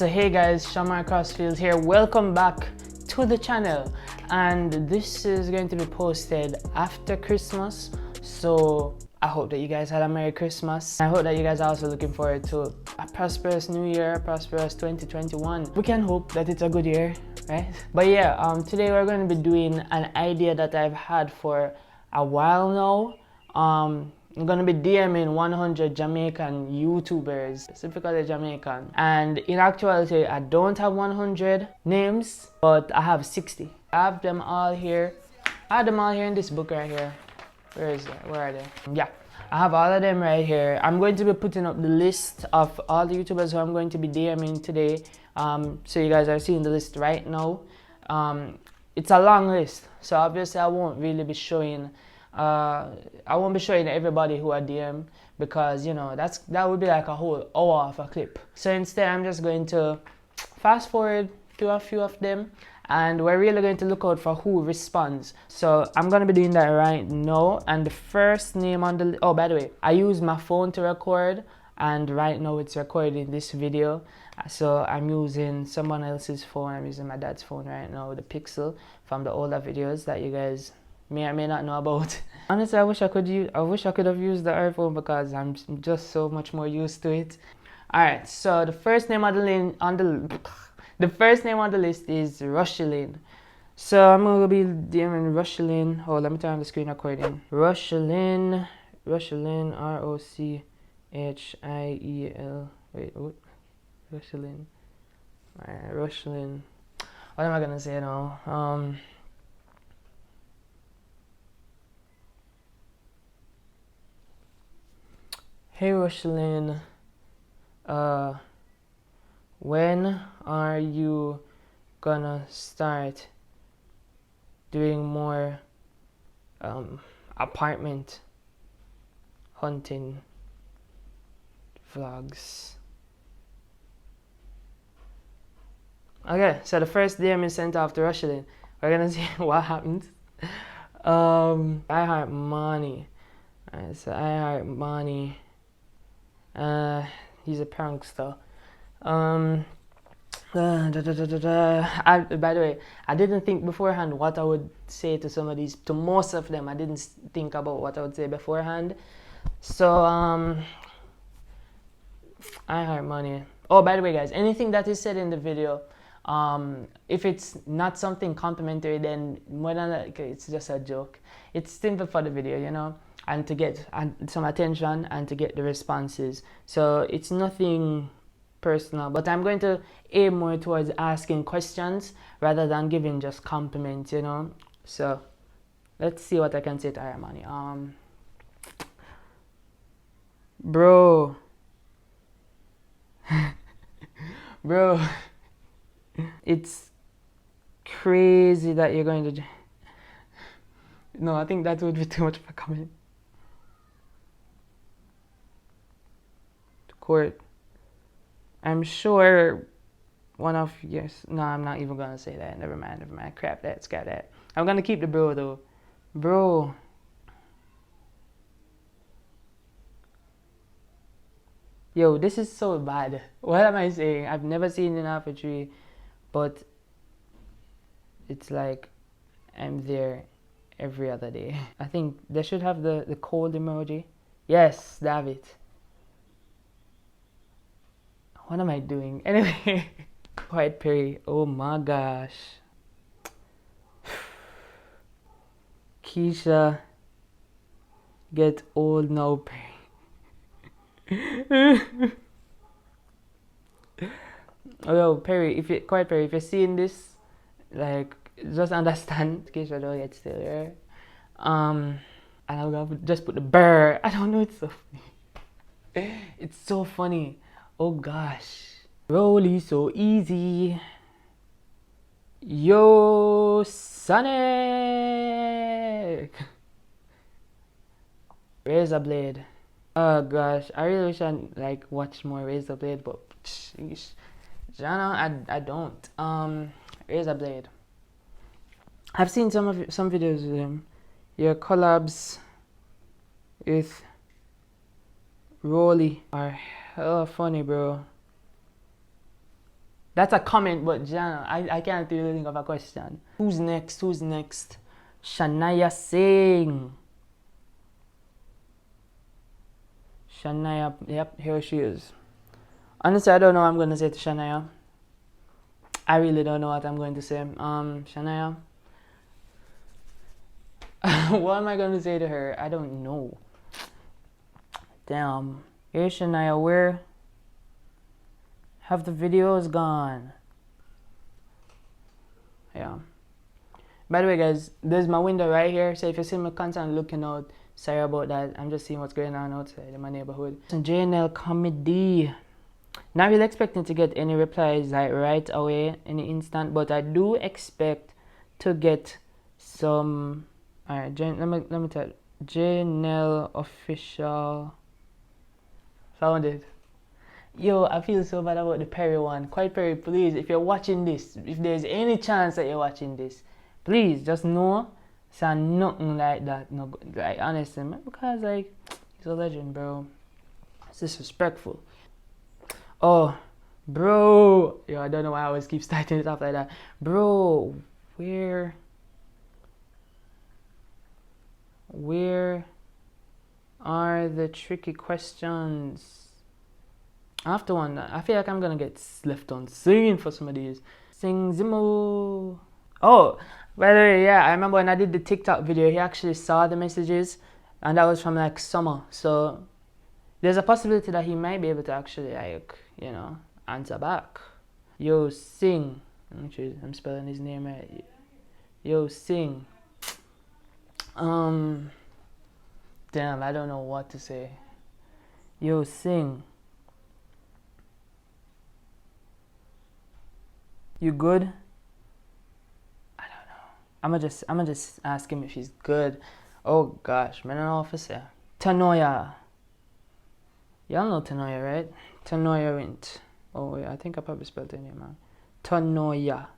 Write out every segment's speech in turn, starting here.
So hey guys, Shamar Crossfield here. Welcome back to the channel, and this is going to be posted after Christmas, so I hope that you guys had a Merry Christmas. I hope that you guys are also looking forward to a prosperous new year, a prosperous 2021. We can hope that it's a good year, right? But yeah, today we're going to be doing an idea that I've had for a while now. I'm gonna be DMing 100 Jamaican YouTubers, specifically Jamaican. And in actuality, I don't have 100 names, but I have 60. I have them all here. I have them all here in this book right here. Where is that? Where are they? Yeah, I have all of them right here. I'm going to be putting up the list of all the YouTubers who I'm going to be DMing today. So you guys are seeing the list right now. It's a long list, so obviously I won't really be showing everybody who I DM, because you know that would be like a whole hour of a clip. So instead I'm just going to fast forward to a few of them, and we're really going to look out for who responds. So I'm gonna be doing that right now, and the first name on the oh, by the way, I use my phone to record, and right now it's recording this video. So I'm using someone else's phone. I'm using my dad's phone right now, the Pixel, from the older videos that you guys may or may not know about. Honestly, I wish I could have used the iPhone, because I'm just so much more used to it. All right, so the first name on the first name on the list is Rochielin. So I'm gonna be DMing Rochielin. Oh, let me turn on the screen recording. Rochielin, R-O-C-H-I-E-L. Wait, what? Rochielin. All right, Rochielin. What am I gonna say now? Hey Rochielin, when are you gonna start doing more apartment hunting vlogs? Okay, so the first DM is sent off to Rochielin. We're gonna see what happens. IHEARTMANII. Alright, so IHEARTMANII. He's a prankster. By the way, I didn't think beforehand what I would say to some of these. To most of them, I didn't think about what I would say beforehand. So IHEARTMANII. Oh, by the way, guys, anything that is said in the video, if it's not something complimentary, then more than that, it's just a joke. It's simple for the video, you know, and to get some attention and to get the responses. So it's nothing personal, but I'm going to aim more towards asking questions rather than giving just compliments, you know. So let's see what I can say to IHEARTMANII. Bro. Bro. It's crazy that you're going to... No, I think that would be too much of a comment. Court. I'm sure one of... Yes. No, I'm not even gonna say that. Never mind. Crap that. Scrap that. I'm gonna keep the bro though. Bro. Yo, this is so bad. What am I saying? I've never seen an apple tree, but it's like I'm there every other day. I think they should have the cold emoji. Yes, David. What am I doing? Anyway, Quiet Perry. Oh my gosh. Keisha, get old now, Perry. Oh, yo, Perry, Quiet Perry, if you're seeing this, like, just understand, Keisha, don't get still here. And I'm gonna just put the burr. I don't know, it's so funny. It's so funny. Oh gosh. Rolly so easy. Yo, Sonic. Razor Blade. Oh gosh, I really wish I like watch more Razor Blade, but I don't. Razor Blade. I've seen some videos with him. Your collabs with Rolly are hella funny, bro. That's a comment, but Jana, I can't really think of a question. Who's next? Who's next? Shania Singh. Shania, yep, here she is. Honestly, I don't know what I'm going to say to Shania. I really don't know what I'm going to say. Shania. What am I going to say to her? I don't know. Damn. Hey, Shania, where have the videos gone? Yeah. By the way, guys, there's my window right here. So if you see me constantly looking out, sorry about that. I'm just seeing what's going on outside in my neighborhood. Some JNL comedy. Not really expecting to get any replies like right away, any instant, but I do expect to get some. Alright, let me tell you. JNL official. Found it. Yo, I feel so bad about the Perry one. Quite Perry, please, if you're watching this, if there's any chance that you're watching this, please just know say nothing like that. No, like honestly, man, because like he's a legend, bro. It's disrespectful. Oh, bro. Yo, I don't know why I always keep starting it off like that. Bro, where are the tricky questions? After one, I feel like I'm gonna get left on scene for some of these. Sing ZIMA. Oh, by the way, yeah, I remember when I did the TikTok video, he actually saw the messages, and that was from like summer. So there's a possibility that he might be able to actually like, you know, answer back. Yo, SINGH. I'm spelling his name right. Yo, SINGH. Damn, I don't know what to say. Yo, SINGH. You good? I don't know. I'ma just ask him if he's good. Oh gosh, man, I don't know what to say. Tanoya. Y'all know Tanoya, right? Tanoya Rint. Oh yeah, I think I probably spelled her name wrong. Tanoya.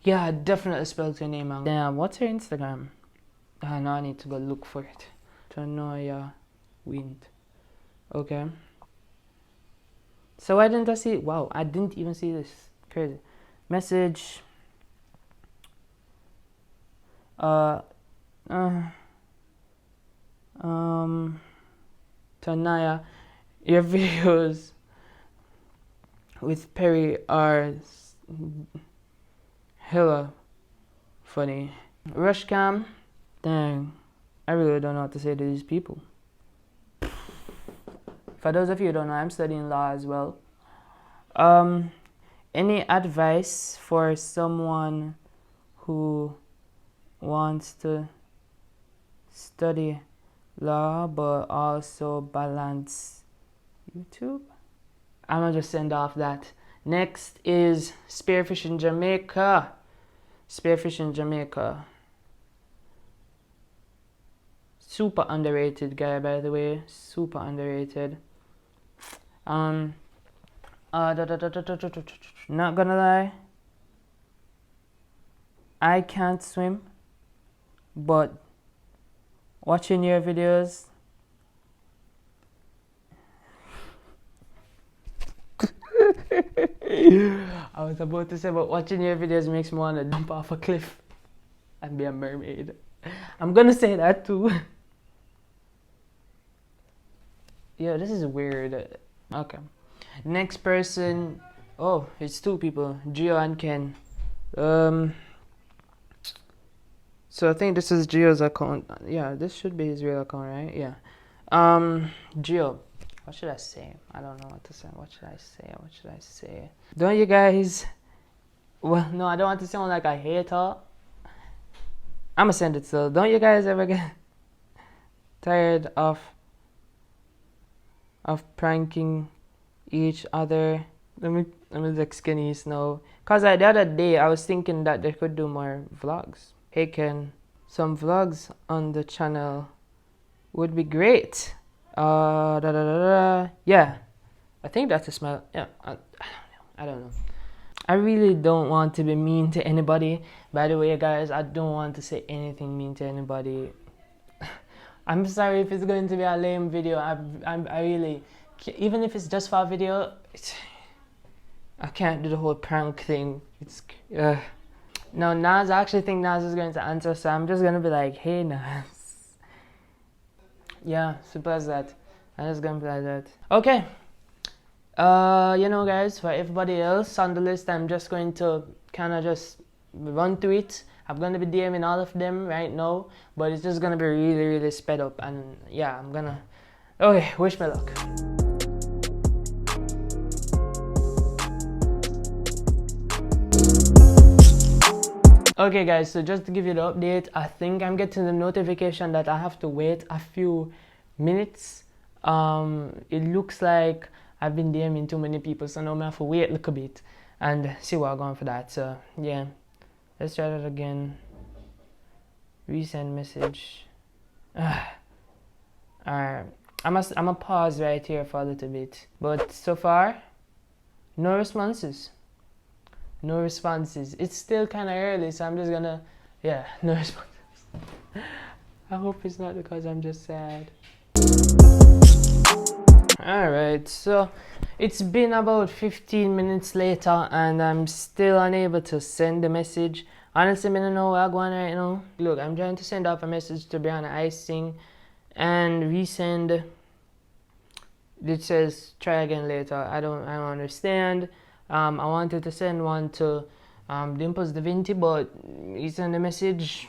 Yeah, I definitely spelled her name wrong. Damn, what's her Instagram? Now I need to go look for it. Tanoya Wind. Okay. So why didn't I see it? Wow, I didn't even see this. Crazy. Message. Tanaya, your videos with Perry are hella funny. Rushcam, dang, I really don't know what to say to these people. For those of you who don't know, I'm studying law as well. Any advice for someone who wants to study law but also balance YouTube? I'm gonna just send off that. Next is Spearfishing Jamaica. Spearfishing Jamaica. Super underrated guy, by the way. Super underrated. Not gonna lie, I can't swim, but watching your videos I was about to say, but watching your videos makes me want to jump off a cliff and be a mermaid. I'm gonna say that too. Yeah, this is weird. Okay. Next person. Oh, it's two people. GIO and Ken. So I think this is GIO's account. Yeah, this should be his real account, right? Yeah. GIO. What should I say? I don't know what to say. What should I say? What should I say? Don't you guys... Well, no, I don't want to sound like a hater. I'ma send it still. Don't you guys ever get tired of pranking each other? Let me like skinny snow. Cause the other day I was thinking that they could do more vlogs. Hey Ken, some vlogs on the channel would be great. Yeah, I think that's a smell. Yeah, I don't know. I really don't want to be mean to anybody. By the way, guys, I don't want to say anything mean to anybody. I'm sorry if it's going to be a lame video. I really, even if it's just for a video, I can't do the whole prank thing. It's no, Nas. I actually think Nas is going to answer, so I'm just gonna be like, "Hey, Nas." Yeah, simple as that. I'm just gonna be like that. Okay. You know, guys, for everybody else on the list, I'm just going to kind of just run through it. I'm gonna be DMing all of them right now, but it's just gonna be really, really sped up. And yeah, I'm gonna. Okay, wish me luck. Okay guys, so just to give you the update, I think I'm getting the notification that I have to wait a few minutes. It looks like I've been DMing too many people, so now I have to wait a little bit and see what I'm going for that. So yeah, let's try that again. Resend message. Alright, I'm a pause right here for a little bit, but so far no responses. No responses. It's still kind of early, so I'm just gonna, yeah, no responses. I hope it's not because I'm just sad. Alright, so it's been about 15 minutes later and I'm still unable to send the message. Honestly, I don't know what I'm going right now. Look, I'm trying to send off a message to Brianna SINGH and resend. It says try again later. I don't understand. I wanted to send one to Dimples Divinity, but he sent a message,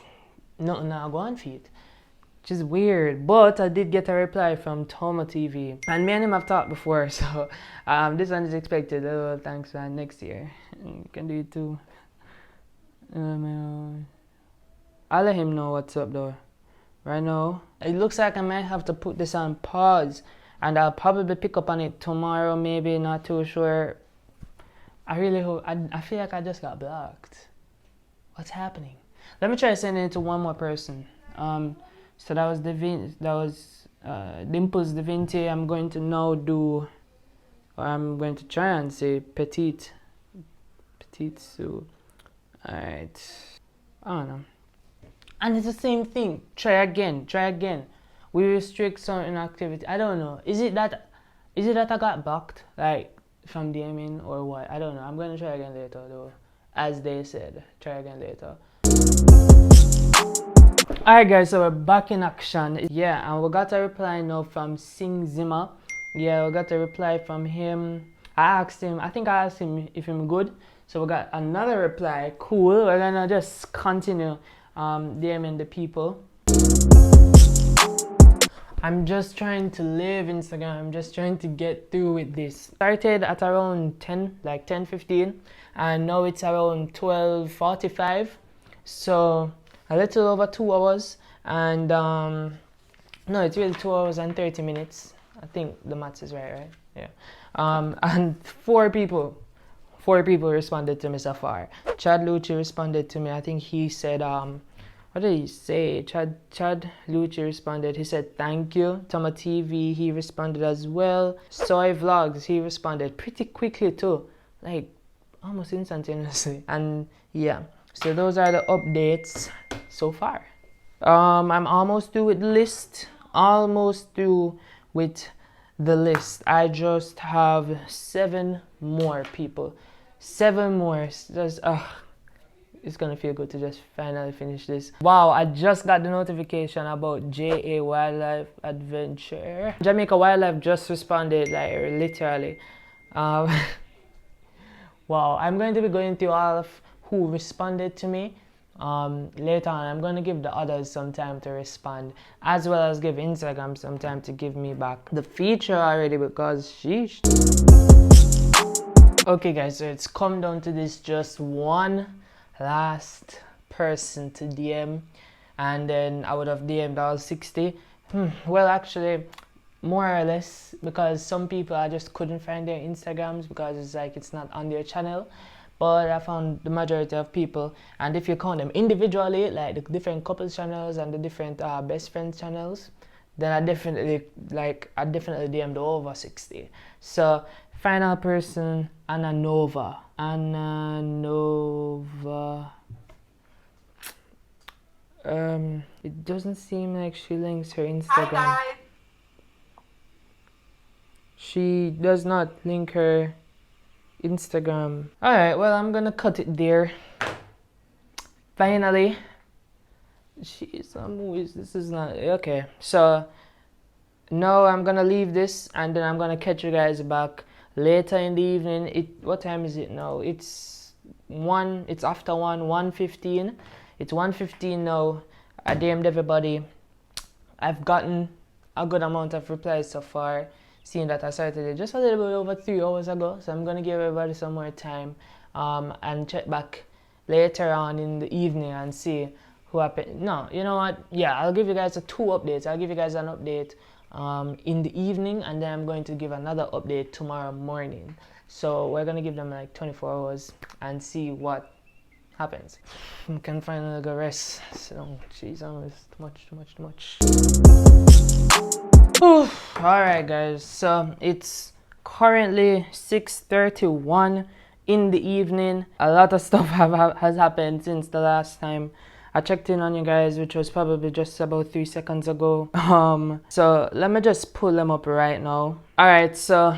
nothing now going for it. Which is weird, but I did get a reply from TAVII. And me and him have talked before, so this one is expected. Oh, thanks, man. Next year. You can do it too. I'll let him know what's up though. Right now, it looks like I might have to put this on pause, and I'll probably pick up on it tomorrow, maybe, not too sure. I really hope. I feel like I just got blocked. What's happening? Let me try sending it to one more person. So that was Dimples Divinity. I'm going to now do, or I'm going to try and say Petite Sue. Alright. I don't know. And it's the same thing. Try again. We restrict certain activity. I don't know. Is it that I got blocked? Like from DMing or what? I don't know. I'm gonna try again later though. As they said, try again later. Alright guys, so we're back in action. Yeah, and we got a reply now from ZIMA. Yeah, we got a reply from him. I think I asked him if I'm good. So we got another reply. Cool. We're gonna just continue DMing the people. I'm just trying to live Instagram. I'm just trying to get through with this. Started at around 10, like 10:15, and now it's around 12:45. So a little over 2 hours, and no, it's really 2 hours and 30 minutes. I think the maths is right? Yeah. And four people responded to me so far. Chad Luchey responded to me. I think he said what did he say? Chad Luchey responded. He said thank you. TAVII, he responded as well. Soy Vlogs, he responded pretty quickly too, like almost instantaneously. And yeah, so those are the updates so far. I'm almost through with the list. I just have 7 more people. 7 more. Just it's gonna feel good to just finally finish this. Wow, I just got the notification about JA Wildlife Adventure. Jamaica Wildlife just responded, like literally. Wow, I'm going to be going through all of who responded to me. Later on, I'm going to give the others some time to respond, as well as give Instagram some time to give me back the feature already, because sheesh. Okay guys, so it's come down to this, just one last person to DM, and then I would have DM'd all 60. Well, actually, more or less, because some people I just couldn't find their Instagrams because it's like it's not on their channel. But I found the majority of people, and if you count them individually, like the different couples channels and the different best friends channels, then I definitely DM'd over 60. So final person, Anna Nova. It doesn't seem like she links her Instagram. Hi, she does not link her Instagram. Alright, well, I'm gonna cut it there. Finally. Jeez, this is not okay. So now I'm gonna leave this and then I'm gonna catch you guys back later in the evening. What time is it now? It's after 1:15. It's 1:15 now. I DM'd everybody. I've gotten a good amount of replies so far, seeing that I started it just a little bit over 3 hours ago. So I'm gonna give everybody some more time and check back later on in the evening and see who happened. No, you know what? Yeah, I'll give you guys 2 updates. I'll give you guys an update in the evening, and then I'm going to give another update tomorrow morning. So we're gonna give them like 24 hours and see what happens. I can finally go rest. So, jeez, too much. Alright guys, so it's currently 6:31 in the evening. A lot of stuff has happened since the last time I checked in on you guys, which was probably just about 3 seconds ago. So let me just pull them up right now. Alright, so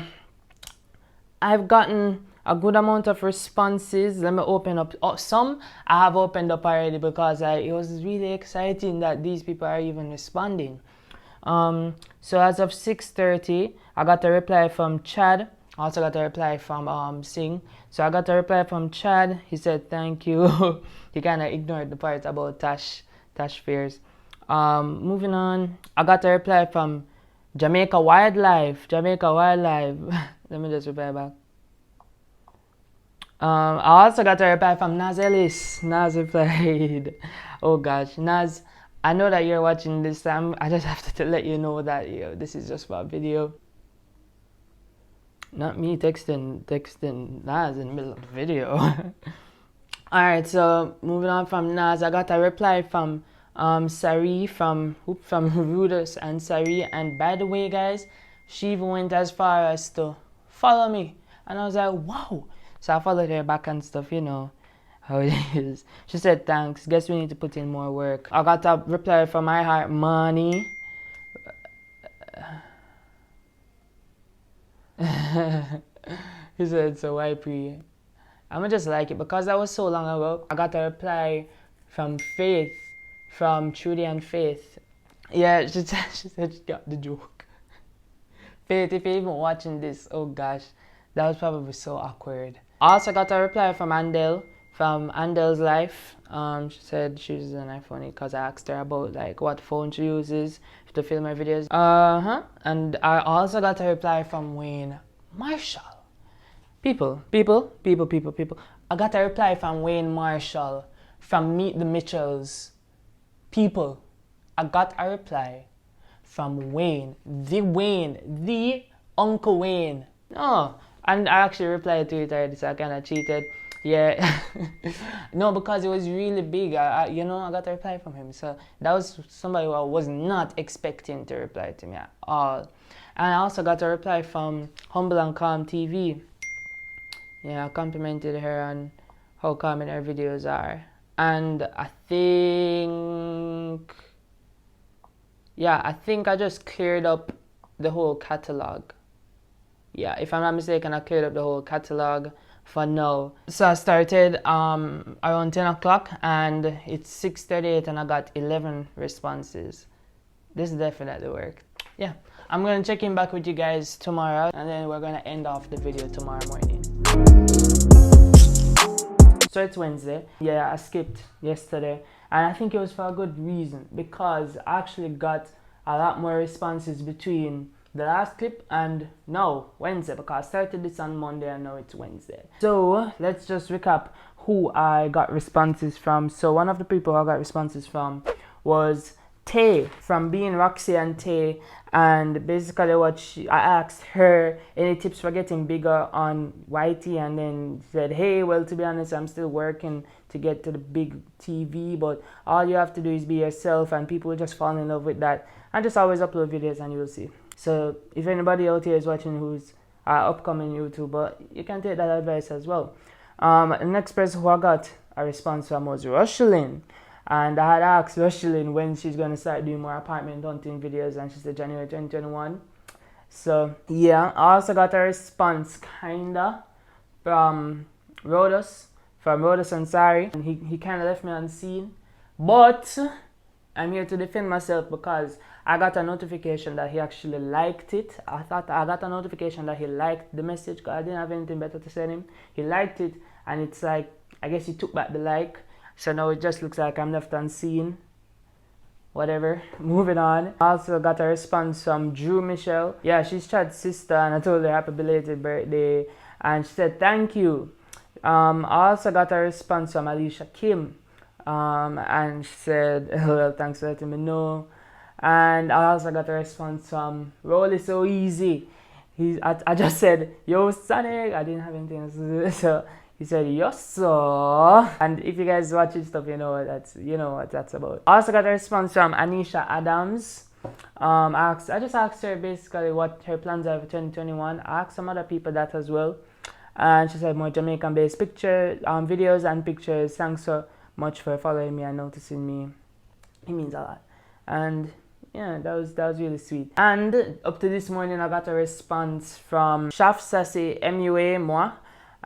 I've gotten a good amount of responses. Let me open up some. I have opened up already because it was really exciting that these people are even responding. So as of 6:30, I got a reply from Chad. I also got a reply from SINGH. So I got a reply from Chad. He said thank you. He kind of ignored the part about TASH fairs. Moving on, I got a reply from Jamaica Wildlife. Let me just reply back. I also got a reply from ELLIS. Naz replied. Oh gosh, Naz, I know that you're watching this. I just have to let you know that this is just for a video. Not me texting Naz in the middle of the video. Alright, so moving on from Naz, I got a reply from Sari from Rudus and Sari. And by the way guys, she even went as far as to follow me. And I was like, wow. So I followed her back and stuff, you know how it is. She said thanks, guess we need to put in more work. I got a reply from IHEARTMANII. He said, so why pre? I'ma just like it because that was so long ago. I got a reply from Faith, from Trudy and Faith. Yeah, she said she got the joke. Faith, if you're even watching this, oh gosh, that was probably so awkward. I also got a reply from Andel, from Andel's Life. She said she uses an iPhone because I asked her about like what phone she uses to film her videos. And I also got a reply from Wayne Marshall. People. I got a reply from Wayne Marshall from Meet the Mitchells. People. I got a reply from Wayne, the Uncle Wayne. No, and I actually replied to it already, so I kind of cheated. Yeah. No, because it was really big. I got a reply from him. So that was somebody who I was not expecting to reply to me at all. And I also got a reply from Humble and Calm TV. Yeah, I complimented her on how calm her videos are. And I think I just cleared up the whole catalog. Yeah, if I'm not mistaken, I cleared up the whole catalog for now. So I started around 10 o'clock and it's 6:38 and I got 11 responses. This definitely worked. Yeah, I'm gonna check in back with you guys tomorrow and then we're gonna end off the video tomorrow morning. So it's Wednesday. Yeah, I skipped yesterday and I think it was for a good reason because I actually got a lot more responses between the last clip and now Wednesday, because I started this on Monday and now it's Wednesday. So let's just recap who I got responses from. So one of the people I got responses from was Tay from Being Roxy and Tay, and basically I asked her any tips for getting bigger on YT, and then said, hey, well, to be honest, I'm still working to get to the big TV, but all you have to do is be yourself and people will just fall in love with that, and just always upload videos and you'll see. So if anybody out here is watching who's upcoming YouTuber, you can take that advice as well. The next person who I got a response from was Rochielin. And I had asked Rochielin when she's going to start doing more apartment hunting videos, and she said January 2021. So yeah, I also got a response kinda from Rodus Ansari, and he kind of left me unseen. But I'm here to defend myself because I got a notification that he actually liked it. I got a notification that he liked the message because I didn't have anything better to send him. He liked it, and it's like, I guess he took back the like. So now it just looks like I'm left unseen. Whatever, moving on. I also got a response from Drew Michelle. Yeah, she's Chad's sister, and I told her happy belated birthday, and she said thank you. I also got a response from Alicia Kim, and she said, well, thanks for letting me know. And I also got a response from Rolly So Easy. I just said, yo, Sonic. I didn't have anything else to do, so he said, yes, sir. And if you guys watch his stuff, you know what that's about. I also got a response from Anisha Adams. I just asked her basically what her plans are for 2021. I asked some other people that as well. And she said more Jamaican-based pictures, videos and pictures. Thanks so much for following me and noticing me. It means a lot. And yeah, that was really sweet. And up to this morning, I got a response from Shaf Sassy MUA Moi.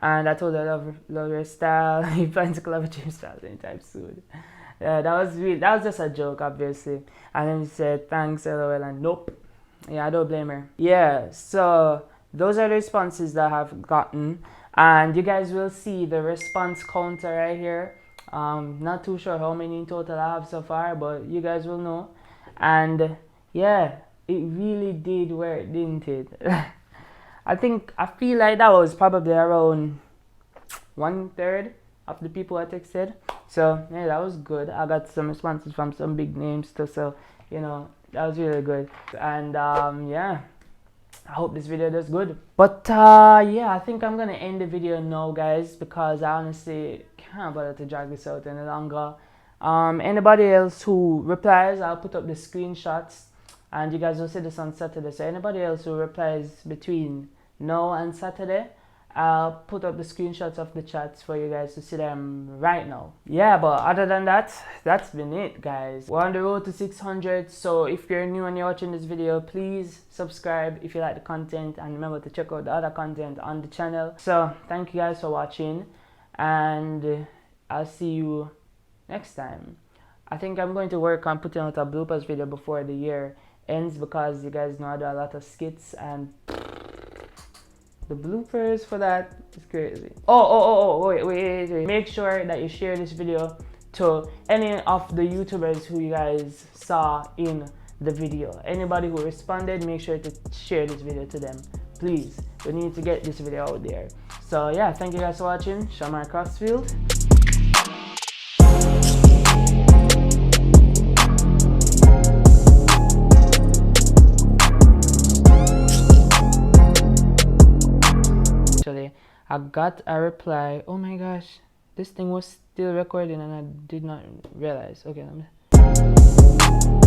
And I told her I love her style. He plans to collaborate with styles anytime soon. That was just a joke, obviously. And then she said, thanks, LOL, and nope. Yeah, I don't blame her. Yeah, so those are the responses that I have gotten. And you guys will see the response counter right here. Not too sure how many in total I have so far, but you guys will know. And yeah, it really did work, didn't it? I feel like that was probably around 1/3 of the people I texted. So yeah, that was good. I got some responses from some big names too, so you know, that was really good. And yeah, I hope this video does good. But yeah, I think I'm gonna end the video now, guys, because I honestly can't bother to drag this out any longer. Anybody else who replies, I'll put up the screenshots, and you guys will see this on Saturday. So anybody else who replies between now and Saturday, I'll put up the screenshots of the chats for you guys to see them right now. Yeah, but other than that, that's been it, guys. We're on the road to 600, so if you're new and you're watching this video, please subscribe if you like the content, and remember to check out the other content on the channel. So thank you guys for watching, and I'll see you next time. I think I'm going to work on putting out a bloopers video before the year ends, because you guys know I do a lot of skits, and the bloopers for that is crazy. Wait. Make sure that you share this video to any of the YouTubers who you guys saw in the video. Anybody who responded, make sure to share this video to them. Please, we need to get this video out there. So yeah, thank you guys for watching. Shamar Crossfield. I got a reply. Oh my gosh, this thing was still recording and I did not realize. Okay, let me